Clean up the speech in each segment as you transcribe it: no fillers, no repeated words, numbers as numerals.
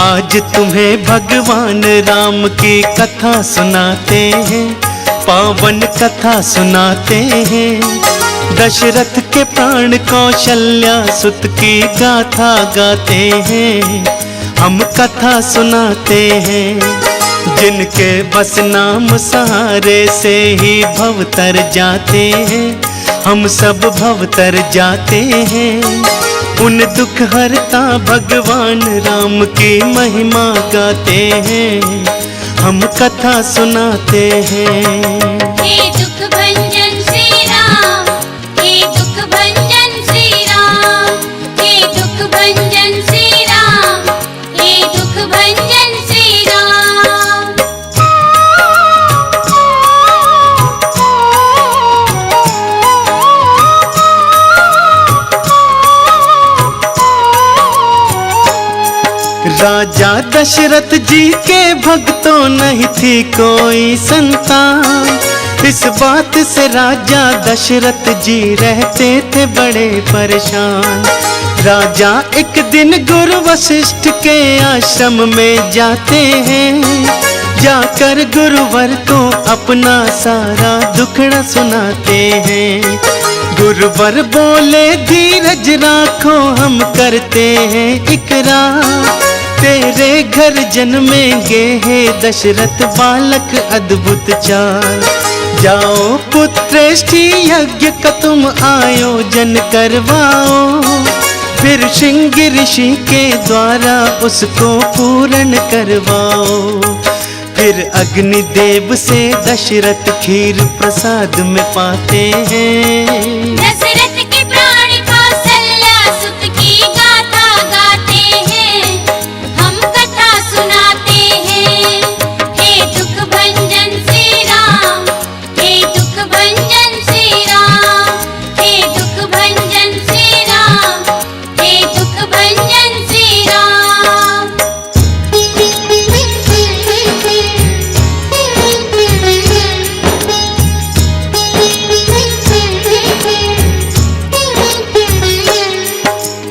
आज तुम्हें भगवान राम की कथा सुनाते हैं, पावन कथा सुनाते हैं। दशरथ के प्राण कौशल्या सुत की गाथा गाते हैं, हम कथा सुनाते हैं। जिनके बस नाम सहारे से ही भव तर जाते हैं, हम सब भव तर जाते हैं। उन दुख हरता भगवान राम की महिमा गाते हैं, हम कथा सुनाते हैं। हे दुख भंजन श्री राम, हे दुख भंजन श्री राम, हे दुख भंजन श्री राम, हे दुख भंजन श्री राम। राजा दशरथ जी के भक्तों नहीं थी कोई संतान, इस बात से राजा दशरथ जी रहते थे बड़े परेशान। राजा एक दिन गुरु वशिष्ठ के आश्रम में जाते हैं, जाकर गुरुवर को अपना सारा दुखड़ा सुनाते हैं। गुरुवर बोले धीरज राखो, हम करते हैं इकरार, तेरे घर जन्मेंगे हे दशरथ बालक अद्भुत चाल। जाओ पुत्रेष्ठी यज्ञ का तुम आयोजन करवाओ, फिर श्रृंगी ऋषि के द्वारा उसको पूर्ण करवाओ। फिर अग्निदेव से दशरथ खीर प्रसाद में पाते हैं। दशरथ के प्राण कौशल्या सुत की गाथा गाते हैं, हम कथा सुनाते हैं। हे दुख भंजन श्री राम, हे दुख भंजन श्री राम, हे दुख भंजन श्री राम, हे दुख भंजन श्री राम।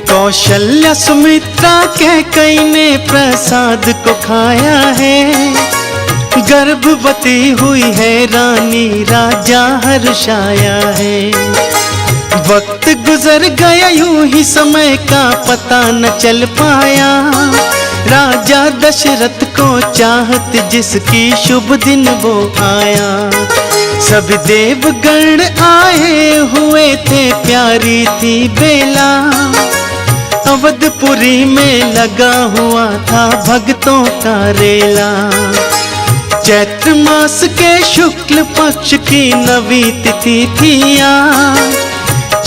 कौशल्या सुमित्रा कैकेयी ने प्रसाद को खाया है, गर्भवती हुई है रानी राजा हर्षाया है। वक्त गुजर गया यूं ही समय का पता न चल पाया, राजा दशरथ को चाहत जिसकी शुभ दिन वो आया। सब देवगण आए हुए थे, प्यारी थी बेला, अवधपुरी में लगा हुआ था भक्तों का रेला। चैत्र मास के शुक्ल पक्ष की नवी तिथि थी आज,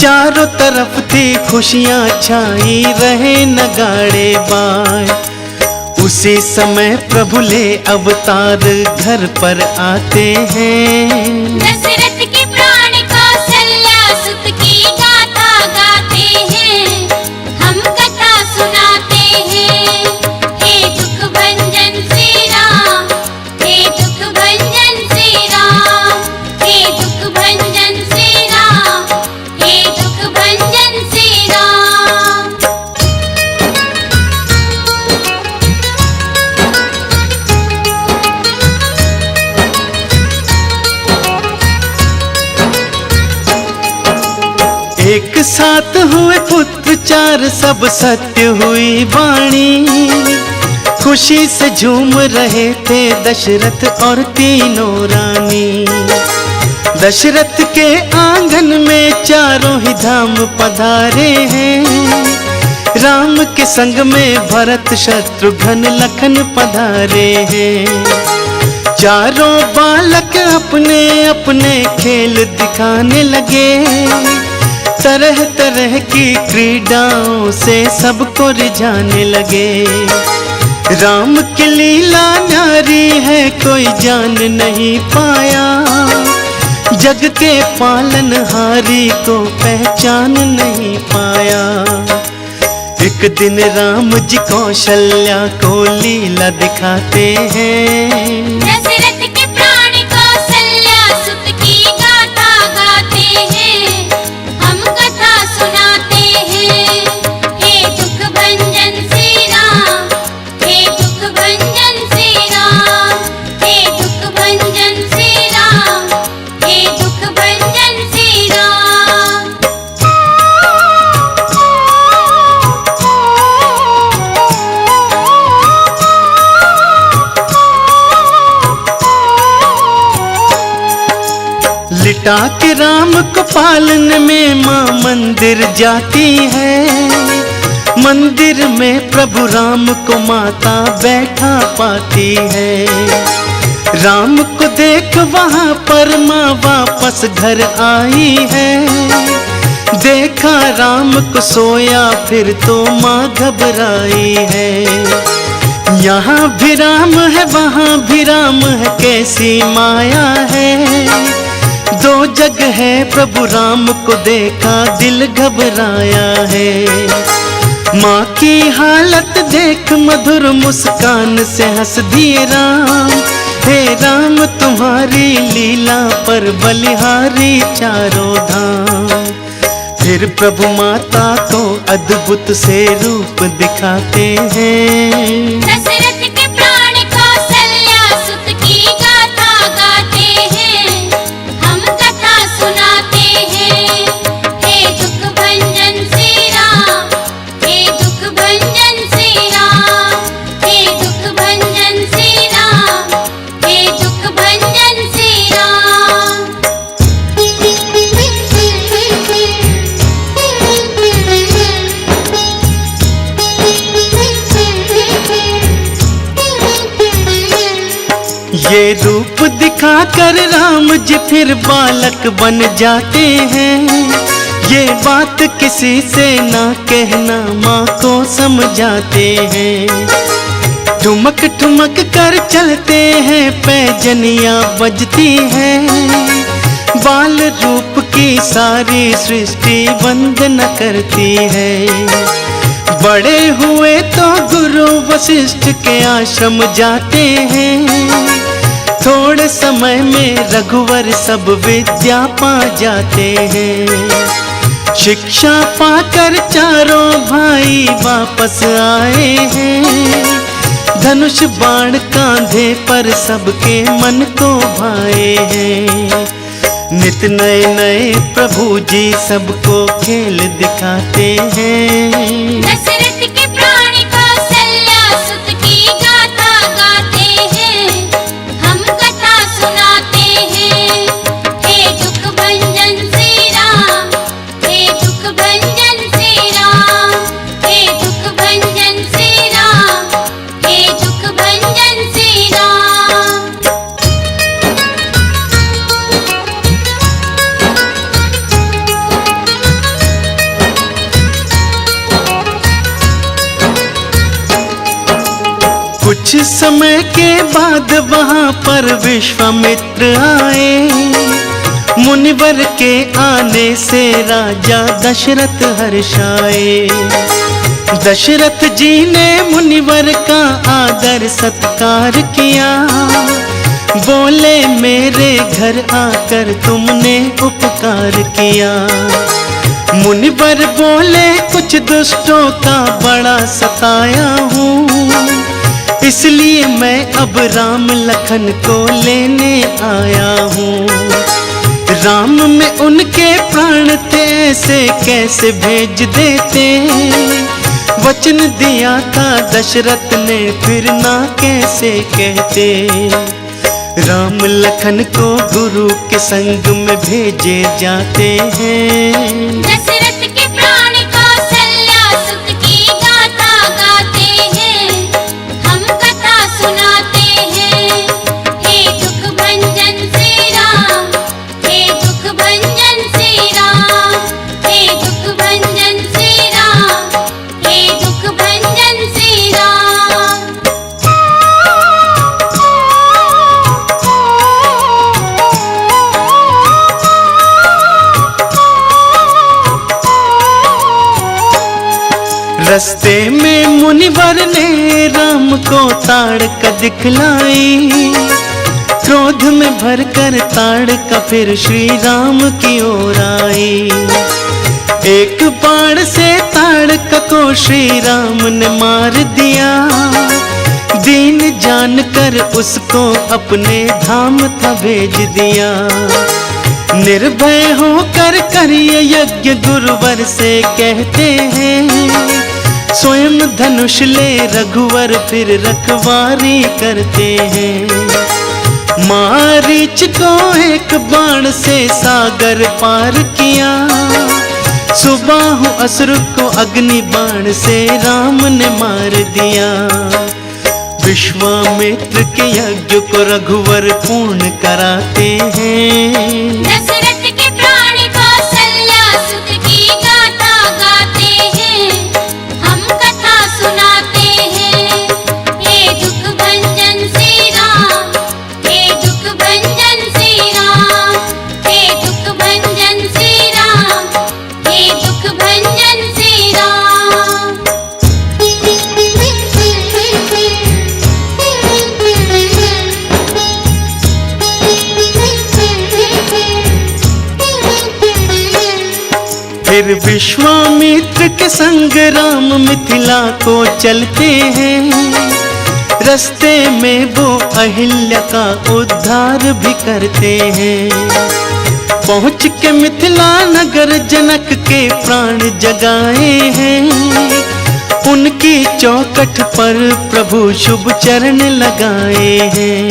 चारों तरफ थी खुशियां छाई रहे नगाड़े बाज। उसी समय प्रभु ले अवतार घर पर आते हैं। दशरथ के प्राण कौशल्या सुत की गाथा गाते हैं, हम कथा सुनाते हैं। हे दुख भंजन श्री राम, हे दुख भंजन श्री राम, हे दुख भंजन श्री राम, हे दुख भंजन श्री राम। एक साथ हुए पुत्र चार, सब सत्य हुई वाणी, खुशी से झूम रहे थे दशरथ और तीनों रानी। दशरथ के आंगन में चारों ही धाम पधारे हैं, राम के संग में भरत शत्रुघ्न लखन पधारे हैं। चारों बालक अपने अपने खेल दिखाने लगे, तरह तरह की क्रीडाओं से सबको रिझाने लगे। राम की लीला न्यारी है कोई जान नहीं पाया, जग के पालनहारी को पहचान नहीं पाया। एक दिन राम जी कौशल्या को लीला दिखाते हैं। दशरथ के प्राण कौशल्या सुत की गाथा गाते हैं, हम कथा सुनाते हैं। हे दुख भंजन श्री राम, हे पिता के राम को पालने में माँ मंदिर जाती है। मंदिर में प्रभु राम को माता बैठा पाती है। राम को देख वहाँ पर माँ वापस घर आई है। देखा राम को सोया फिर तो माँ घबराई है। यहाँ भी राम है वहाँ भी राम है, कैसी माया है। दो जगह है प्रभु राम को देखा दिल घबराया है। माँ की हालत देख मधुर मुस्कान से हंस दिए राम। हे राम तुम्हारी लीला पर बलिहारी चारों धाम। फिर प्रभु माता को अद्भुत से रूप दिखाते हैं। दशरथ के प्राण कौशल्या सुत की गाथा गाते हैं, हम कथा सुनाते हैं। हे दुख भंजन श्री राम, हे दुख भंजन श्री राम, हे दुख भंजन श्री राम, हे दुख भंजन श्री राम। ये रूप दिखाकर राम जी फिर बालक बन जाते हैं। ये बात किसी से ना कहना माँ को समझाते हैं। ठुमक ठुमक कर चलते हैं पैजनियाँ बजती है। बाल रूप की सारी सृष्टि वंदना करती है। बड़े हुए तो गुरु वशिष्ठ के आश्रम जाते हैं। थोड़े समय में रघुवर सब विद्या पा जाते हैं। शिक्षा पाकर चारों भाई वापस आए हैं। धनुष बाण कांधे पर सबके मन को भाए हैं। नित नए नए प्रभु जी सबको खेल दिखाते हैं। दशरथ के प्राण कौशल्या सुत की गाथा गाते हैं, हम कथा सुनाते हैं। हे दुख भंजन श्री राम, हे दुख भंजन श्री राम, हे दुख भंजन श्री राम, हे दुख भंजन श्री राम। कुछ समय के बाद वहाँ पर विश्वामित्र आए। मुनिवर के आने से राजा दशरथ हर्षाए। दशरथ जी ने मुनिवर का आदर सत्कार किया। बोले मेरे घर आकर तुमने उपकार किया। मुनिवर बोले कुछ दुष्टों का बड़ा सताया हूँ, इसलिए मैं अब राम लखन को लेने आया हूँ। राम में उनके प्राण थे ऐसे कैसे भेज देते। वचन दिया था दशरथ ने फिर ना कैसे कहते। राम लखन को गुरु के संग में भेजे जाते हैं। दशरथ के प्राण कौशल्या सुत की गाथा गाते हैं, हम कथा सुनाते हैं। हे दुख भंजन श्री राम, हे दुख भंजन श्री राम, हे दुख भंजन श्री राम, हे दुख भंजन श्री राम। रस्ते में मुनिवर ने राम को ताड़ का दिखलाई। क्रोध में भरकर ताड़ का फिर श्री राम की ओर आई। एक बाण से ताड़ का को श्री राम ने मार दिया। दीन जानकर उसको अपने धाम था भेज दिया। निर्भय होकर करिए यज्ञ गुरुवर से कहते हैं। स्वयं धनुष ले रघुवर फिर रखवारी करते हैं। मारीच को एक बाण से सागर पार किया, सुबाहु असुर को अग्नि बाण से राम ने मार दिया। विश्वामित्र के यज्ञ को रघुवर पूर्ण कराते हैं, दशरथ के प्राण कौशल्या सुत की गाथा गाते हैं, हम कथा सुनाते हैं। हे दुख भंजन श्री राम, हे दुख भंजन श्री राम, हे दुख भंजन श्री राम, हे दुख भंजन श्री राम। फिर विश्वामित्र के संग राम मिथिला को चलते हैं, रास्ते में वो अहिल्या का उद्धार भी करते हैं। पहुँच के मिथिला नगर जनक के प्राण जगाए हैं, उनकी चौखट पर प्रभु शुभ चरण लगाए हैं।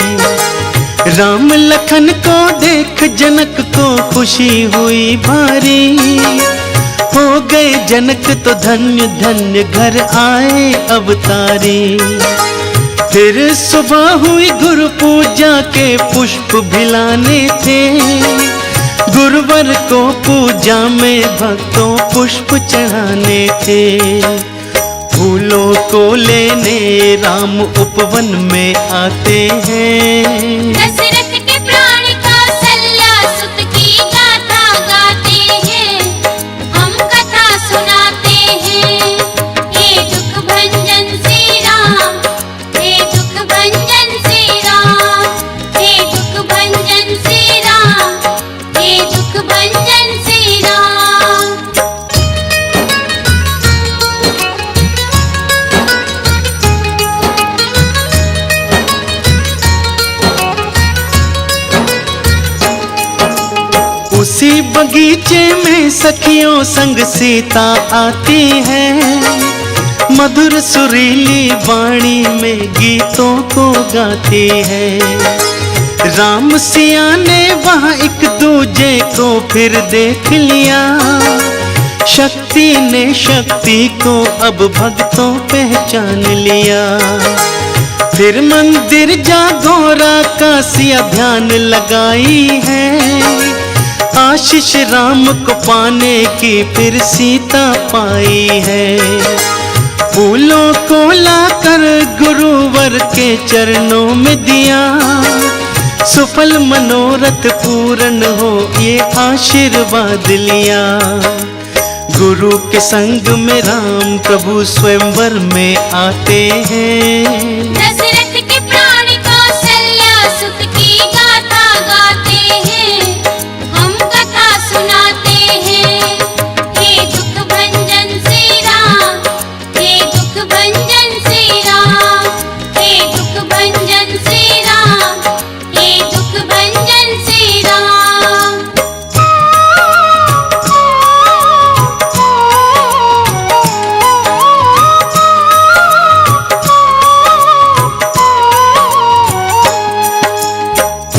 राम लखन को देख जनक को खुशी हुई भारी, हो गए जनक तो धन्य धन्य घर आए अवतारी। फिर सुबह हुई गुरु पूजा के पुष्प भिलाने थे, गुरुवर को पूजा में भक्तों पुष्प चढ़ाने थे। फूलों को लेने राम उपवन में आते हैं, दशरथ के प्राण कौशल्या सुत की गाथा गाते हैं, हम कथा सुनाते हैं। हे दुख भंजन श्री राम, हे दुख भंजन श्री राम, हे दुख भंजन श्री राम, हे दुख भंजन श्री राम। उसी बगीचे में सखियों संग सीता आती है, मधुर सुरीली वाणी में गीतों को गाती है। राम सिया ने वहाँ एक दूजे को फिर देख लिया, शक्ति ने शक्ति को अब भक्तों पहचान लिया। फिर मंदिर जा गौरा का सिया ध्यान लगाई है, आशीष राम को पाने की फिर सीता पाई है। फूलों को लाकर गुरुवर के चरणों में दिया, सुफल मनोरथ पूर्ण हो ये आशीर्वाद लिया। गुरु के संग में राम प्रभु स्वयंवर में आते हैं, दशरथ के प्राण कौशल्या सुत की गाथा गाते हैं, हम कथा सुनाते हैं। हे दुख भंजन श्री राम, हे दुख भंजन श्री राम, हे दुख भंजन श्री राम, हे दुख भंजन श्री राम।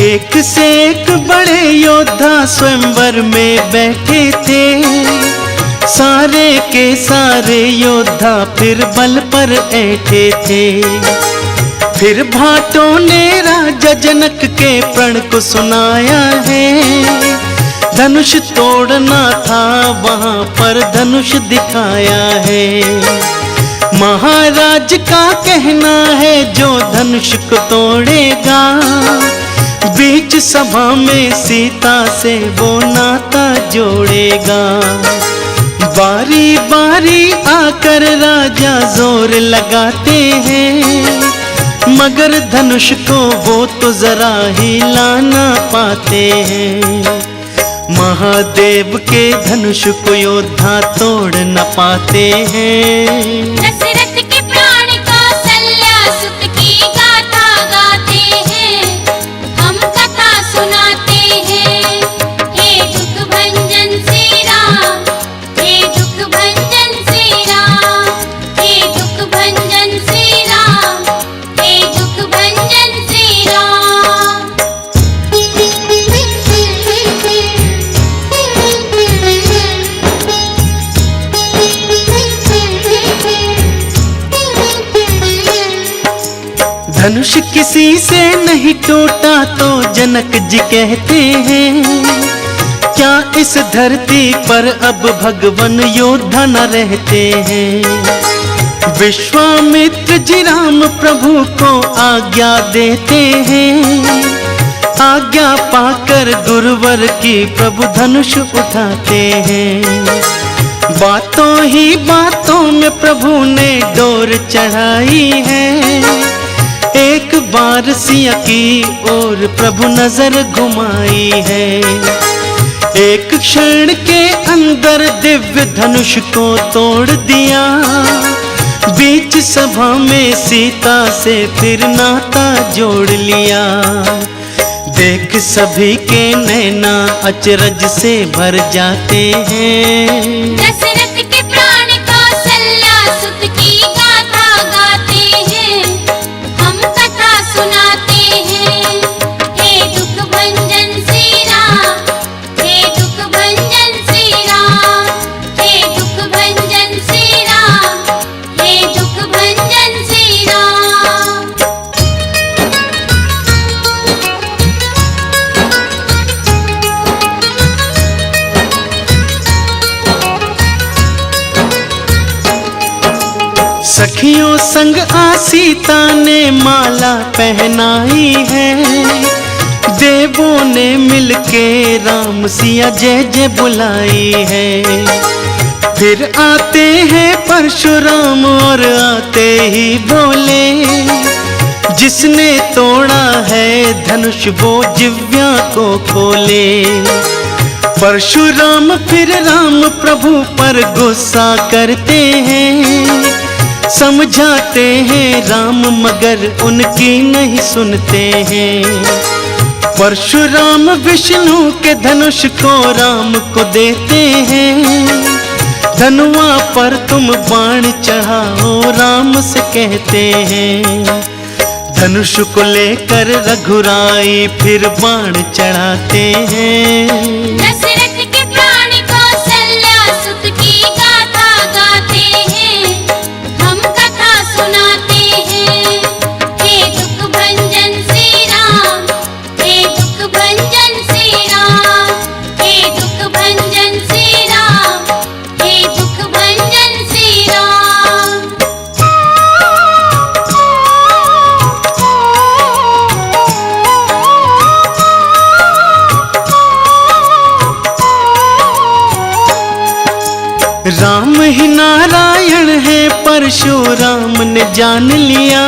एक से एक बड़े योद्धा स्वयंवर में बैठे थे, सारे के सारे योद्धा फिर बल पर ऐठे थे। फिर भाटों ने राजा जनक के प्रण को सुनाया है, धनुष तोड़ना था वहाँ पर धनुष दिखाया है। महाराज का कहना है जो धनुष को तोड़ेगा, बीच सभा में सीता से वो नाता जोड़ेगा। बारी बारी आकर राजा जोर लगाते हैं, मगर धनुष को वो तो जरा ही लाना पाते हैं। महादेव के धनुष को योद्धा तोड़ न पाते हैं, दशरथ के प्राण कौशल्या सुत की गाथा गाते हैं, हम कथा सुनाते हैं। हे दुख भंजन श्री राम, हे दुख भंजन श्री राम, हे दुख भंजन श्री राम, हे दुख भंजन श्री राम। धनुष किसी से नहीं टूटा तो जनक जी कहते हैं, क्या इस धरती पर अब भगवान योद्धा न रहते हैं। विश्वामित्र जी राम प्रभु को आज्ञा देते हैं, आज्ञा पाकर गुरुवर की प्रभु धनुष उठाते हैं। बातों ही बातों में प्रभु ने डोर चढ़ाई है, एक बार सिया की ओर प्रभु नजर घुमाई है। एक क्षण के अंदर दिव्य धनुष को तोड़ दिया, बीच सभा में सीता से फिर नाता जोड़ लिया। देख सभी के नैना अचरज से भर जाते हैं। दशरथ के प्राण कौशल्या सुत की गाथा गाते हैं, हम कथा सुनाते हैं। हे दुख भंजन श्री राम, हे दुख भंजन श्री राम, हे दुख भंजन श्री राम, हे दुख भंजन श्री राम। सखियों संग आ सीता ने माला पहनाई है, देवों ने मिलके राम सिया जय जय बुलाई है। फिर आते हैं परशुराम और आते ही बोले, जिसने तोड़ा है धनुष वो जिव्या को खोले। परशुराम फिर राम प्रभु पर गुस्सा करते हैं, समझाते हैं राम मगर उनकी नहीं सुनते हैं। परशुराम विष्णु के धनुष को राम को देते हैं, धनुआ पर तुम बाण चढ़ाओ राम से कहते हैं। धनुष को लेकर रघुराई फिर बाण चढ़ाते हैं। दशरथ के प्राण कौशल्या सुत की गाथा गाते हैं, हम कथा सुनाते हैं। हे दुख भंजन श्री राम, हे दुख भंजन श्री राम, हे दुख भंजन श्री राम, हे दुख भंजन श्री राम। राम ही नारायण है परशुराम ने जान लिया,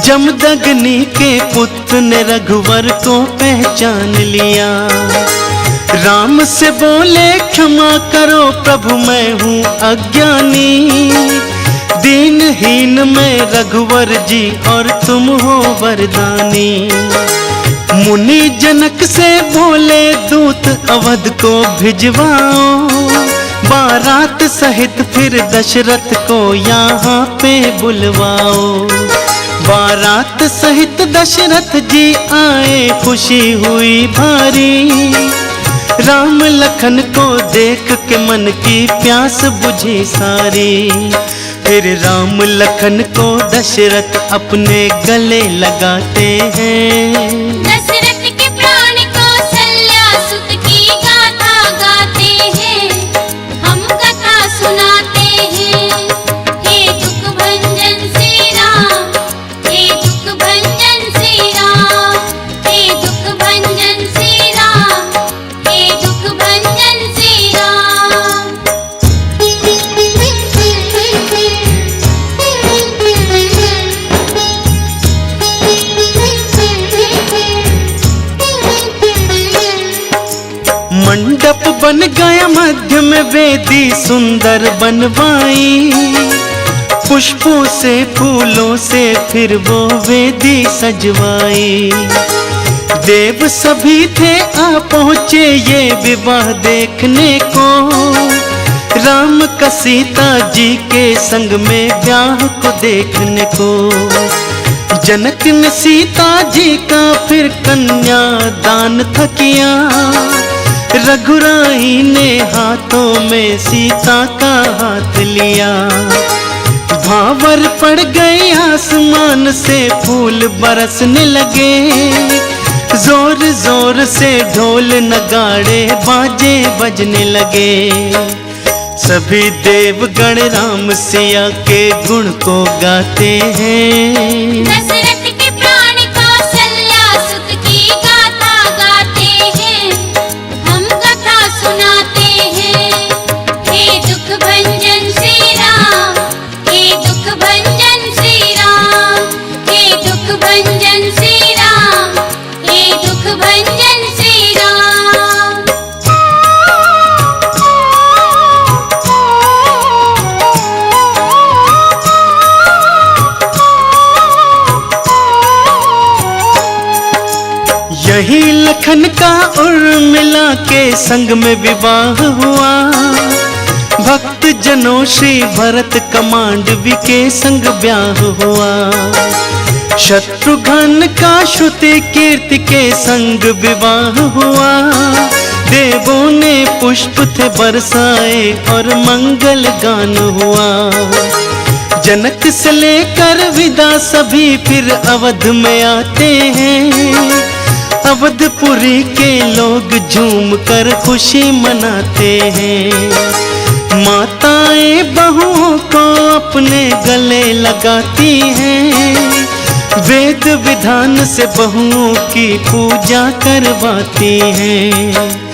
जमदग्नि के पुत्र ने रघुवर को पहचान लिया। राम से बोले क्षमा करो प्रभु मैं हूँ अज्ञानी, दीनहीन मैं रघुवर जी और तुम हो वरदानी। मुनि जनक से बोले दूत अवध को भिजवाओ, बारात सहित फिर दशरथ को यहाँ पे बुलवाओ। बारात सहित दशरथ जी आए खुशी हुई भारी, राम लखन को देख के मन की प्यास बुझी सारी। फिर राम लखन को दशरथ अपने गले लगाते हैं। दशरथ के प्राण कौशल्या सुत की गाथा गाते हैं, हम कथा सुनाते हैं। हे दुख भंजन श्री राम, हे दुख भंजन श्री राम, हे दुख भंजन श्री राम, हे दुख भंजन श्री राम। मंडप बन गया मध्य में वेदी सुंदर बनवाई, पुष्पों से फूलों से फिर वो वेदी सजवाई। देव सभी थे आ पहुँचे ये विवाह देखने को, राम का सीता जी के संग में ब्याह को देखने को। जनक ने सीता जी का फिर कन्या दान था किया, रघुराई ने हाथों में सीता का हाथ लिया। भावर पड़ गए आसमान से फूल बरसने लगे, जोर जोर से ढोल नगाड़े बाजे बजने लगे। सभी देवगण राम सिया के गुण को गाते हैं। दशरथ के प्राण कौशल्या सुत की गाथा गाते हैं, हम कथा सुनाते हैं। हे दुख भंजन श्री राम, हे दुख भंजन श्री राम, हे दुख भंजन श्री राम, हे दुख भंजन श्री राम। यही लखन का उर्मिला के संग में विवाह हुआ, भक्त जनों श्री भरत कमांडवी के संग ब्याह हुआ। शत्रुघ्न का श्रुति कीर्ति के संग विवाह हुआ, देवों ने पुष्प थे बरसाए और मंगल गान हुआ। जनक से लेकर विदा सभी फिर अवध में आते हैं, अवधपुरी के लोग झूम कर खुशी मनाते हैं। माताएं बहुओं को अपने गले लगाती हैं, वेद विधान से बहुओं की पूजा करवाती हैं।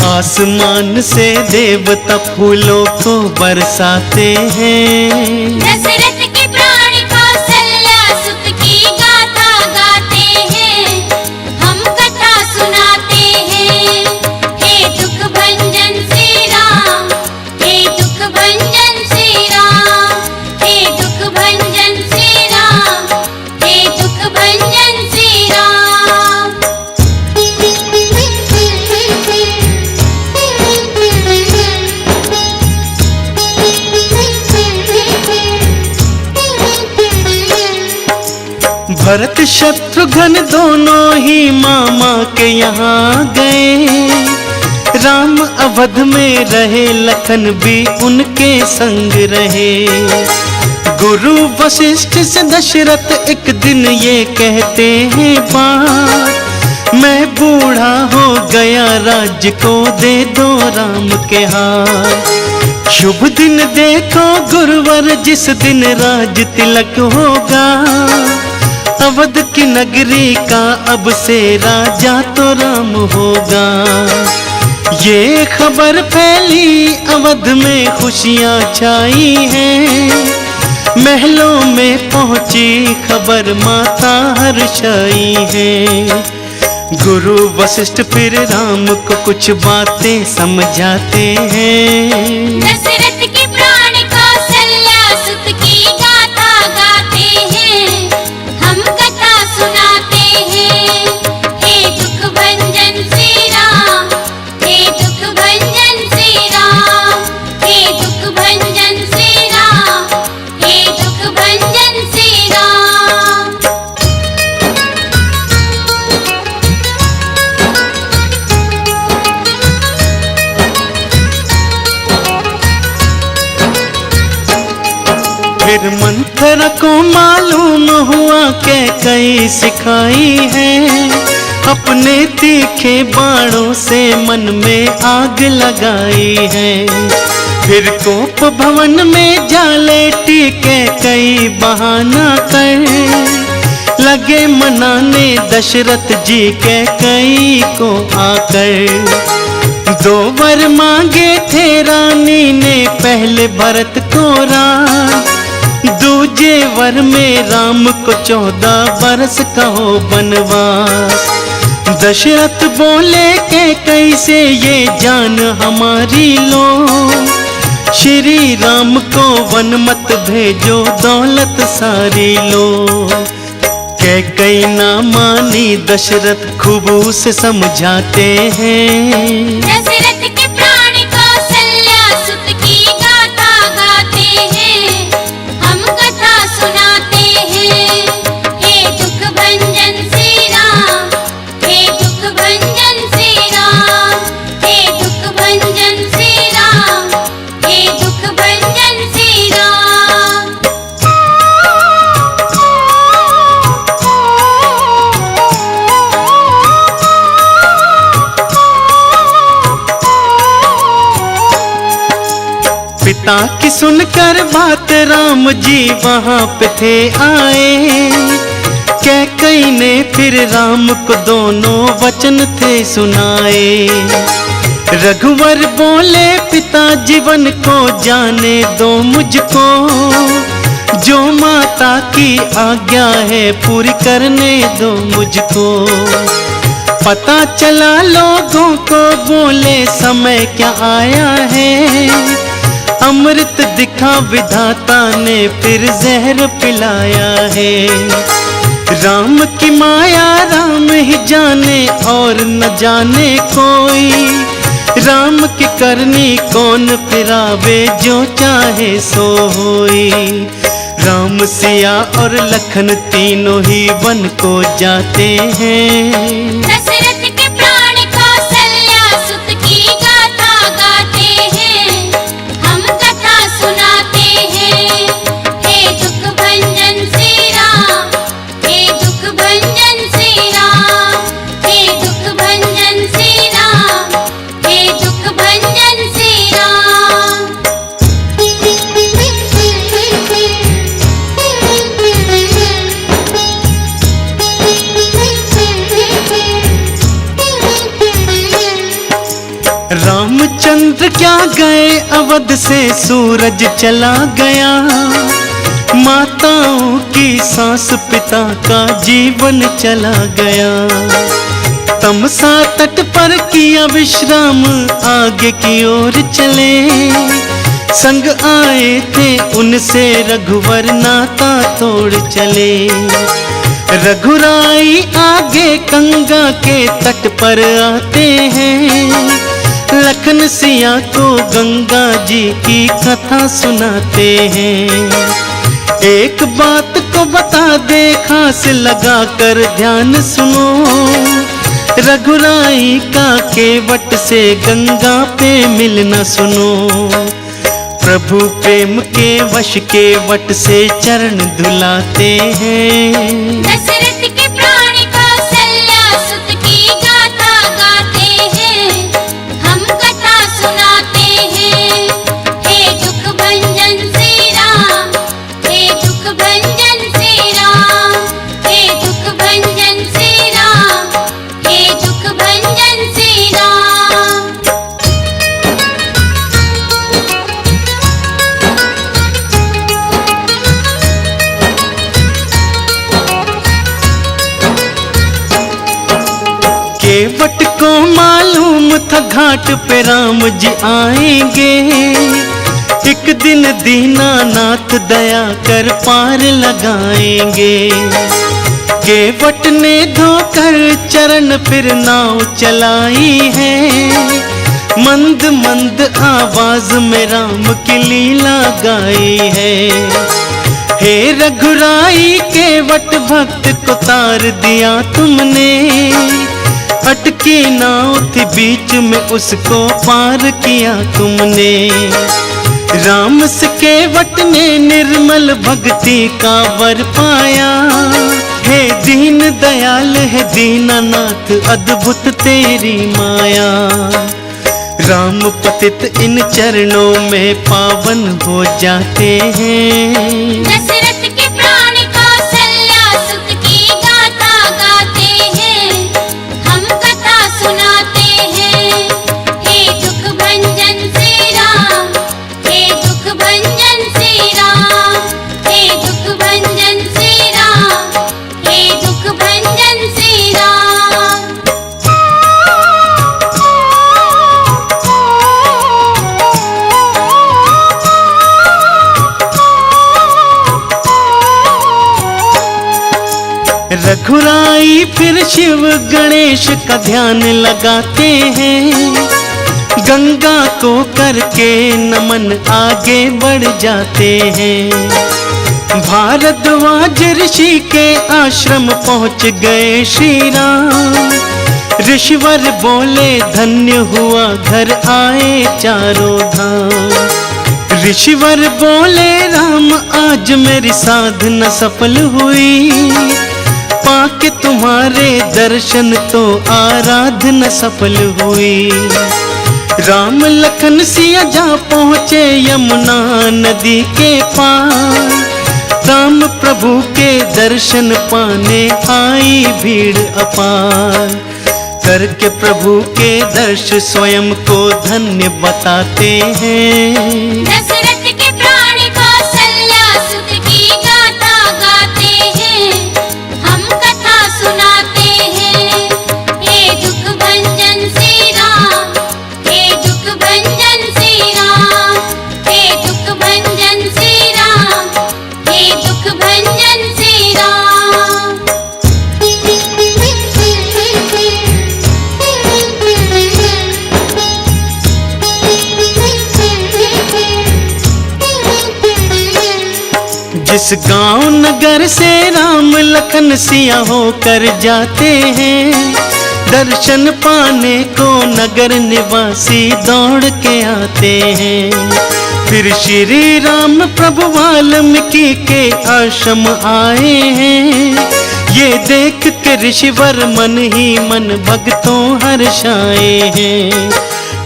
आसमान से देवता फूलों को बरसाते हैं। दशरथ के प्राण कौशल्या सुत की गाथा गाते हैं, हम कथा सुनाते हैं। हे दुख भंजन श्री राम, हे दुख भंजन श्री राम, हे दुख भंजन श्री राम, हे दुख भंजन श्री राम। भरत शत्रुघ्न दोनों ही मामा के यहाँ गए, राम अवध में रहे लखन भी उनके संग रहे। गुरु वशिष्ठ से दशरथ एक दिन ये कहते हैं बात, मैं बूढ़ा हो गया राज्य को दे दो राम के हाथ। शुभ दिन देखो गुरुवर जिस दिन राज तिलक होगा, अवध की नगरी का अब से राजा तो राम होगा। ये खबर फैली अवध में खुशियां छाई हैं, महलों में पहुंची खबर माता हर्षाई है। गुरु वशिष्ठ फिर राम को कुछ बातें समझाते हैं। दशरथ के प्राण कौशल्या सुत की गाथा गाते हैं, हम कथा सुनाते हैं। हे दुख भंजन श्री राम, हे दुख भंजन श्री राम, हे दुख भंजन श्री राम, हे दुख भंजन श्री राम। फिर मंथरा को मालूम हुआ कि कई सिखाई है, अपने तीखे बाणों से मन में आग लगाई है। फिर कोप भवन में जा लेटी के कई बहाना कर, लगे मनाने दशरथ जी के कई को आकर। 2 वर मांगे थे रानी ने पहले भरत को राज, दूजे वर में राम को 14 बरस कहो बनवास। दशरथ बोले के कैसे ये जान हमारी लो, श्री राम को वन मत भेजो दौलत सारी लो। कई ना मानी दशरथ खूब उसे समझाते हैं। दशरथ के प्राण कौशल्या सुत की गाथा गाते हैं, हम कथा सुनाते हैं। हे दुख भंजन श्री राम, हे दुख भंजन श्री राम, हे दुख भंजन श्री राम, हे दुख भंजन श्री राम। पिता की सुनकर बात राम जी वहां पे थे आए। कैकेयी ने फिर राम को दोनों वचन थे सुनाए। रघुवर बोले पिता जीवन को जाने दो मुझको, जो माता की आज्ञा है पूरी करने दो मुझको। पता चला लोगों को बोले समय क्या आया है, अमृत दिखा विधाता ने फिर जहर पिलाया है। राम की माया राम ही जाने और न जाने कोई, राम की करनी कौन फिरावे जो चाहे सो होई। राम सिया और लखन तीनों ही वन को जाते हैं। दशरथ के प्राण कौशल्या सुत की गाथा गाते हैं, हम कथा सुनाते हैं। हे दुख भंजन श्री राम, हे दुख भंजन श्री राम, हे दुख भंजन श्री राम, हे दुख भंजन श्री राम। रामचंद्र क्या गए अवध से सूरज चला गया। माताओं की सांस पिता का जीवन चला गया। तमसा तट पर किया विश्राम आगे की ओर चले। संग आए थे उनसे रघुवर नाता तोड़ चले। रघुराई आगे गंगा के तट पर आते हैं। लखन सिया को गंगा जी की कथा सुनाते हैं। एक बात को बता दे खास लगा कर ध्यान सुनो, रघुराई का केवट से गंगा पे मिलना सुनो। प्रभु प्रेम के वश केवट से चरण धुलाते हैं। दशरथ के प्राण कौशल्या सुत की गाथा गाते हैं, हम कथा सुनाते हैं। हे दुख भंजन श्री राम, हे दुख भंजन श्री राम, हे दुख भंजन श्री राम, हे दुख भंजन श्री राम। केवट को मालूम था घाट पे राम जी आएंगे। एक दिन दीनानाथ दया कर पार लगाएंगे। केवट ने धोकर चरण फिर नाव चलाई है। मंद मंद आवाज में राम की लीला गाई है। हे रघुराई केवट भक्त को तार दिया तुमने। अटकी नाव थी बीच में उसको पार किया तुमने। राम से केवट ने निर्मल भक्ति का वर पाया। हे दीन दयाल है दीनानाथ अद्भुत तेरी माया। राम पतित इन चरणों में पावन हो जाते हैं। दशरथ के प्राण कौशल्या सुत की गाथा गाते हैं, हम कथा सुनाते हैं। हे दुख भंजन श्री राम, हे दुख भंजन श्री राम, हे दुख भंजन श्री राम, हे दुख भंजन श्री राम। रघुराई फिर शिव गणेश का ध्यान लगाते हैं। गंगा को करके नमन आगे बढ़ जाते हैं। भारद्वाज ऋषि के आश्रम पहुंच गए श्री राम। ऋषिवर बोले धन्य हुआ घर आए चारों धाम। ऋषिवर बोले राम आज मेरी साधना सफल हुई। पाके तुम्हारे दर्शन तो आराधना सफल हुई। राम लखन सिया जा पहुँचे यमुना नदी के पार। राम प्रभु के दर्शन पाने आई भीड़ अपार। करके प्रभु के दर्श स्वयं को धन्य बताते हैं। दशरथ के प्राण कौशल्या सुत की गाथा गाते हैं, हम कथा सुनाते हैं। हे दुख भंजन श्री राम, हे दुख भंजन श्री राम, हे दुख भंजन श्री राम, हे दुख भंजन श्री राम। जिस गांव नगर से राम लखन सिया होकर जाते हैं, दर्शन पाने को नगर निवासी दौड़ के आते हैं। फिर श्री राम प्रभु वाल्मीकि के आश्रम आए हैं। ये देख के ऋषिवर मन ही मन भक्तों हर्षाए हैं।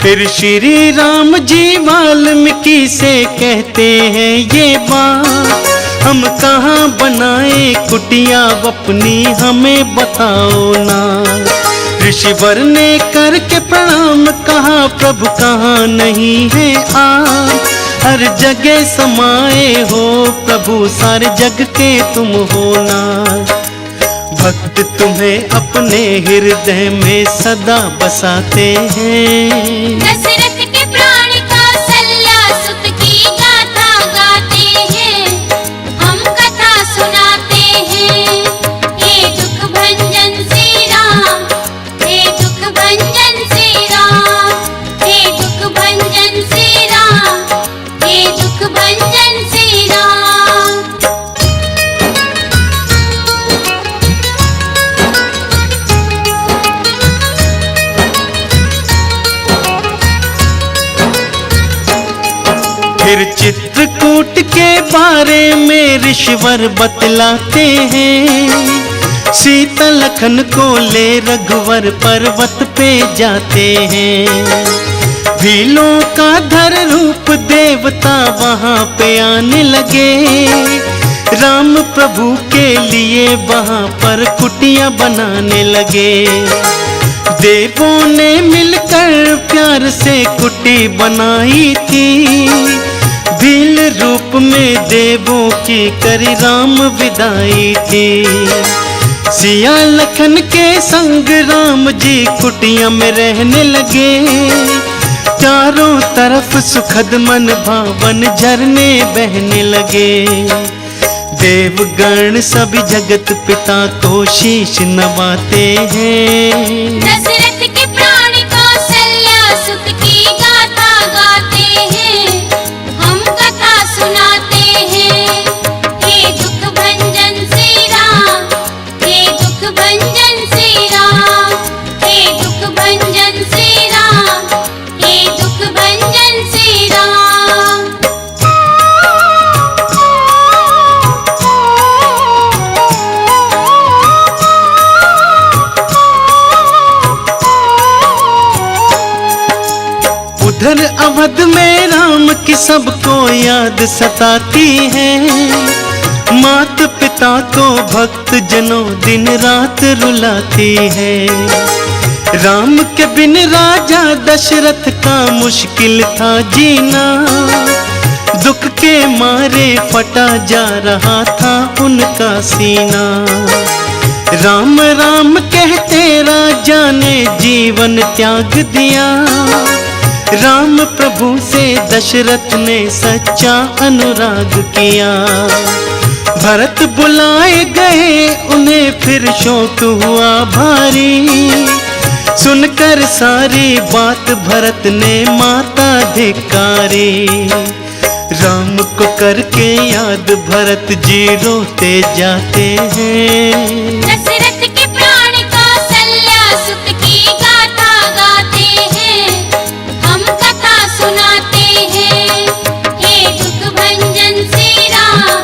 फिर श्री राम जी वाल्मीकि से कहते हैं ये बात, हम कहाँ बनाए कुटिया अपनी हमें बताओ ना। ऋषिवर ने करके प्रणाम कहा प्रभु कहाँ नहीं है आप, हर जगह समाये हो प्रभु सारे जग के तुम हो ना। भक्त तुम्हें अपने हृदय में सदा बसाते हैं। दशरथ के प्राण कौशल्या सुत की गाथा गाते हैं, हम कथा सुनाते हैं। हे दुख भंजन श्री राम, हे दुख भंजन श्री राम, हे दुख भंजन श्री राम, हे दुख भंजन श्री राम। फिर चित्रकूट के बारे में ऋषिवर बतलाते हैं। सीता लखन को ले रघुवर पर्वत पे जाते हैं। भीलों का धर रूप देवता वहाँ पे आने लगे। राम प्रभु के लिए वहाँ पर कुटिया बनाने लगे। देवों ने मिलकर प्यार से कुटी बनाई थी। भील रूप में देवों की करी राम विदाई थी। सिया लखन के संग राम जी कुटिया में रहने लगे। चारों तरफ सुखद मन भावन झरने बहने लगे। देवगण सभी जगत पिता को शीश नवाते हैं। दशरथ के प्राण कौशल्या सुत की गाथा गाते हैं, हम कथा सुनाते हैं। हे दुख भंजन श्री राम, हे दुख भंजन श्री राम, हे दुख भंजन श्री राम, हे दुख भंजन श्री राम। उधर अवध में राम की सबको याद सताती है। मात पिता को भक्त जनों दिन रात रुलाती है। राम के बिन राजा दशरथ का मुश्किल था जीना। दुख के मारे फटा जा रहा था उनका सीना। राम राम कहते राजा ने जीवन त्याग दिया। राम प्रभु से दशरथ ने सच्चा अनुराग किया। भरत बुलाए गए उन्हें फिर शोक हुआ भारी। सुनकर सारी बात भरत ने माता धिक्कारी। राम को करके याद भरत जी रोते जाते हैं। दशरथ के प्राण कौशल्या सुत की गाथा गाते हैं, हम कथा सुनाते हैं। हे दुख भंजन श्री राम,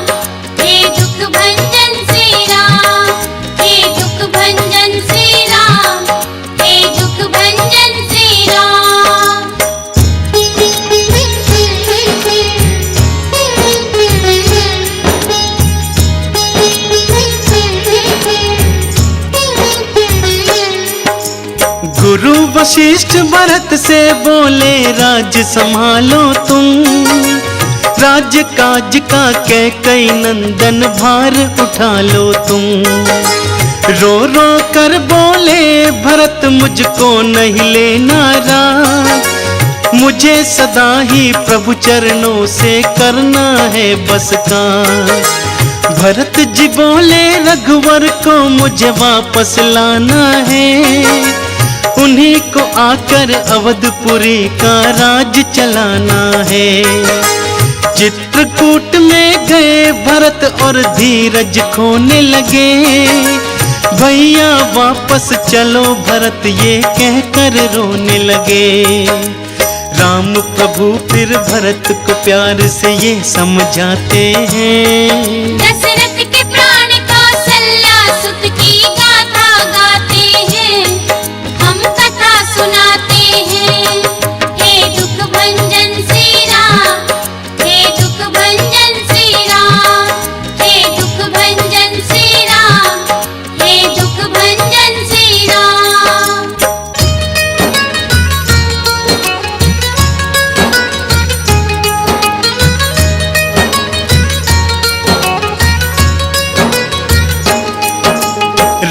हे दुख भंजन श्री राम, हे दुख भंजन श्री राम, हे दुख भंजन श्री राम। वशिष्ठ भरत से बोले राज संभालो तुम, राज्य काज का कैकई नंदन भार उठा लो तुम। रो रो कर बोले भरत मुझको नहीं लेना राज, मुझे सदा ही प्रभु चरणों से करना है बस काज। भरत जी बोले रघुवर को मुझे वापस लाना है, उन्हीं को आकर अवधपुरी का राज चलाना है। चित्रकूट में गए भरत और धीरज खोने लगे, भैया वापस चलो भरत ये कहकर रोने लगे। राम प्रभु फिर भरत को प्यार से ये समझाते हैं, दशरथ के प्राण कौशल्या सुत की गाथा गाते हैं, हम कथा सुनाते हैं। हे दुख भंजन श्री राम, हे दुख भंजन श्री राम, हे दुख भंजन श्री राम, हे दुख भंजन श्री राम।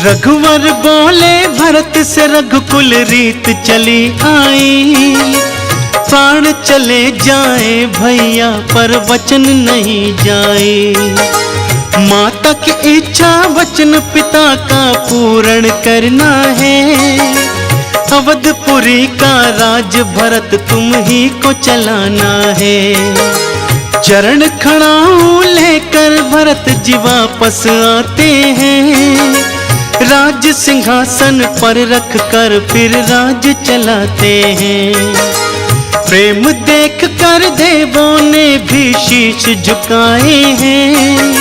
रघुवर बोले भरत से रघुकुल रीत चली आई, प्राण चले जाए भैया पर वचन नहीं जाए। माता की इच्छा वचन पिता का पूर्ण करना है, अवधपुरी का राज भरत तुम ही को चलाना है। चरण खड़ाऊ लेकर भरत जी वापस आते हैं, राज सिंहासन पर रख कर फिर राज चलाते हैं। प्रेम देख कर देवों ने भी शीश झुकाए हैं,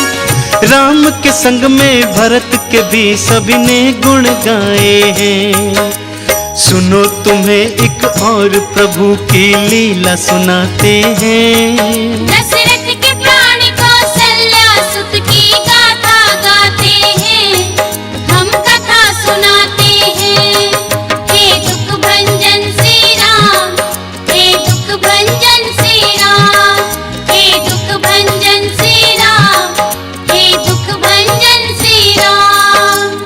राम के संग में भरत के भी सभी ने गुण गाए हैं। सुनो तुम्हें एक और प्रभु की लीला सुनाते हैं, दशरथ के प्राण कौशल्या सुत की गाथा गाते हैं, हम कथा सुनाते हैं। हे दुख भंजन श्री राम, हे दुख भंजन श्री राम, हे दुख भंजन श्री राम, हे दुख भंजन श्री राम।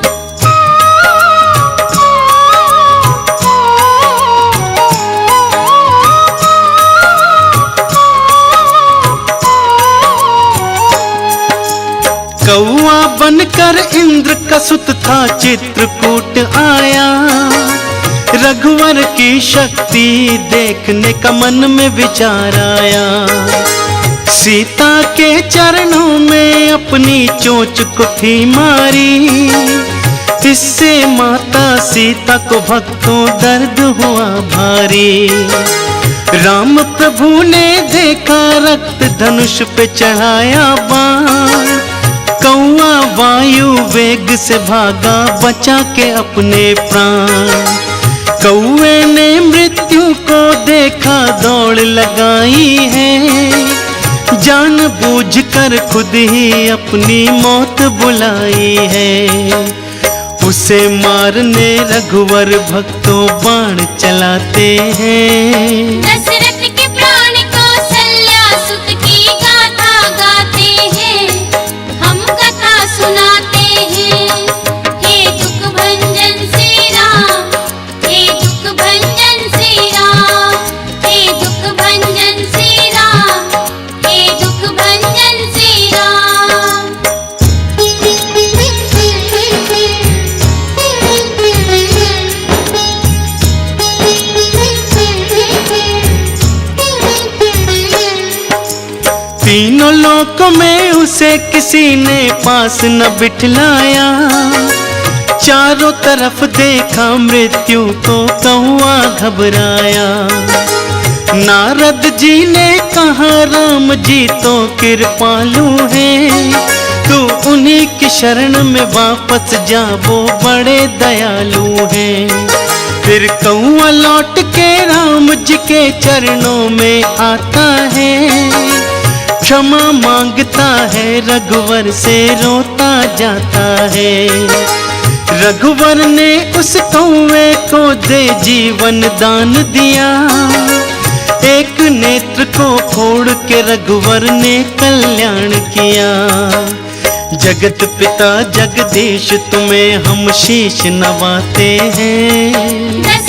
कौआ बनकर इंद्र का सुत था चित्रकूट आया, रघुवर की शक्ति देखने का मन में विचार आया। सीता के चरणों में अपनी चोंच को थी मारी, इससे माता सीता को भक्तों दर्द हुआ भारी। राम प्रभु ने देखा रक्त धनुष पे चढ़ाया बाण, कौआ वायु वेग से भागा बचा के अपने प्राण। कौए ने मृत्यु को देखा दौड़ लगाई है, जान बूझकर खुद ही अपनी मौत बुलाई है। उसे मारने रघुवर भक्तों बाण चलाते हैं, दशरथ के प्राण कौशल्या सुत की गाथा गाते हैं, हम कथा सुनाते हैं। हे दुख भंजन श्री राम, हे दुख भंजन श्री राम, हे दुख भंजन श्री राम, हे दुख भंजन श्री राम। तीनों लोकों में उसे किसी ने पास न बिठलाया, चारों तरफ देखा मृत्यु को कौआ घबराया। नारद जी ने कहा राम जी तो कृपालु हैं, तू उन्हीं की शरण में वापस जा वो बड़े दयालु हैं। फिर कौआ लौट के राम जी के चरणों में आता है, क्षमा मांगता है रघुवर से रोता जाता है। रघुवर ने उस कौवे को दे जीवन दान दिया, एक नेत्र को फोड़ के रघुवर ने कल्याण किया। जगत पिता जगदीश तुम्हें हम शीश नवाते हैं,